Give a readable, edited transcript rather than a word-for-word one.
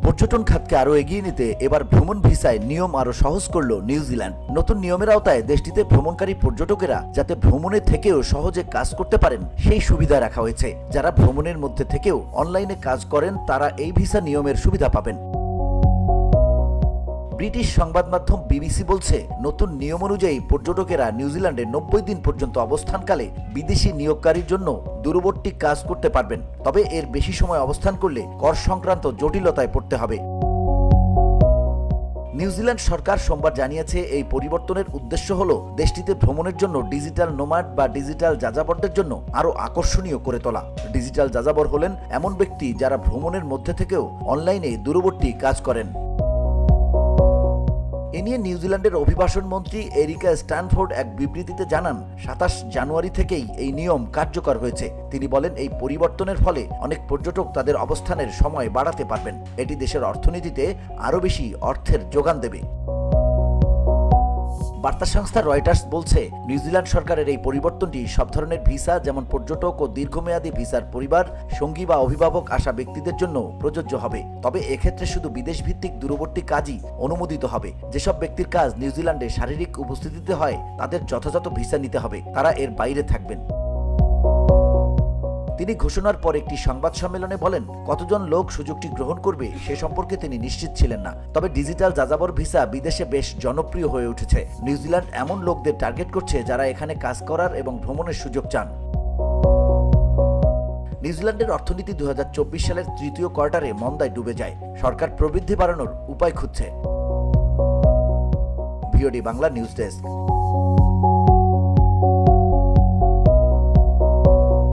পর্যটন খাতকে আরো এগিয়ে নিতে এবার ভ্রমণ ভিসায় নিয়ম আরো সহজ করল নিউজিল্যান্ড। নতুন নিয়মের আওতায় দেশটিতে ভ্রমণকারী পর্যটকেরা যাতে ভ্রমণে থেকেও সহজে কাজ করতে পারেন সেই সুবিধা রাখা হয়েছে। যারা ভ্রমণের মধ্যে থেকেও অনলাইনে কাজ করেন তারা এই ভিসা নিয়মের সুবিধা পাবেন। ব্রিটিশ সংবাদ মাধ্যম বিবিসি বলছে, নতুন নিয়ম অনুযায়ী পর্যটকেরা নিউজিল্যান্ডে 90 দিন পর্যন্ত অবস্থানকালে বিদেশি নিয়োগকারীর জন্য দূরবর্তী কাজ করতে পারবেন। তবে এর বেশি সময় অবস্থান করলে কর সংক্রান্ত জটিলতায় পড়তে হবে। নিউজিল্যান্ড সরকার সোমবার জানিয়েছে, এই পরিবর্তনের উদ্দেশ্য হল দেশটিতে ভ্রমণের জন্য ডিজিটাল নোমাড বা ডিজিটাল যাযাবরদের জন্য আরও আকর্ষণীয় করে তোলা। ডিজিটাল যাযাবর হলেন এমন ব্যক্তি যারা ভ্রমণের মধ্যে থেকেও অনলাইনে দূরবর্তী কাজ করেন। এ নিয়ে নিউজিল্যান্ডের অভিবাসন মন্ত্রী এরিকা স্ট্যানফোর্ড এক বিবৃতিতে জানান, 27 জানুয়ারি থেকেই এই নিয়ম কার্যকর হয়েছে। তিনি বলেন, এই পরিবর্তনের ফলে অনেক পর্যটক তাদের অবস্থানের সময় বাড়াতে পারবেন। এটি দেশের অর্থনীতিতে আরও বেশি অর্থের যোগান দেবে। বার্তা সংস্থা রয়টার্স বলছে, নিউজিল্যান্ড সরকারের এই পরিবর্তনটি সব ধরনের ভিসা, যেমন পর্যটক ও দীর্ঘমেয়াদী ভিসার পরিবার, সঙ্গী বা অভিভাবক আসা ব্যক্তিদের জন্য প্রযোজ্য হবে। তবে এক্ষেত্রে শুধু বিদেশ ভিত্তিক দূরবর্তী কাজই অনুমোদিত হবে। যেসব ব্যক্তির কাজ নিউজিল্যান্ডে শারীরিক উপস্থিতিতে হয় তাদের যথাযথ ভিসা নিতে হবে, তারা এর বাইরে থাকবেন। তিনি ঘোষণার পর একটি সংবাদ সম্মেলনে বলেন, কতজন লোক সুযোগটি গ্রহণ করবে সে সম্পর্কে তিনি নিশ্চিত ছিলেন না। তবে ডিজিটাল যাযাবর ভিসা বিদেশে বেশ জনপ্রিয় হয়ে উঠেছে। নিউজিল্যান্ড এমন লোকদের টার্গেট করছে যারা এখানে কাজ করার এবং ভ্রমণের সুযোগ চান। নিউজিল্যান্ডের অর্থনীতি 2024 সালের তৃতীয় কোয়ার্টারে মন্দায় ডুবে যায়। সরকার প্রবৃদ্ধি বাড়ানোর উপায় খুঁজছে। VOD Bangla news desk.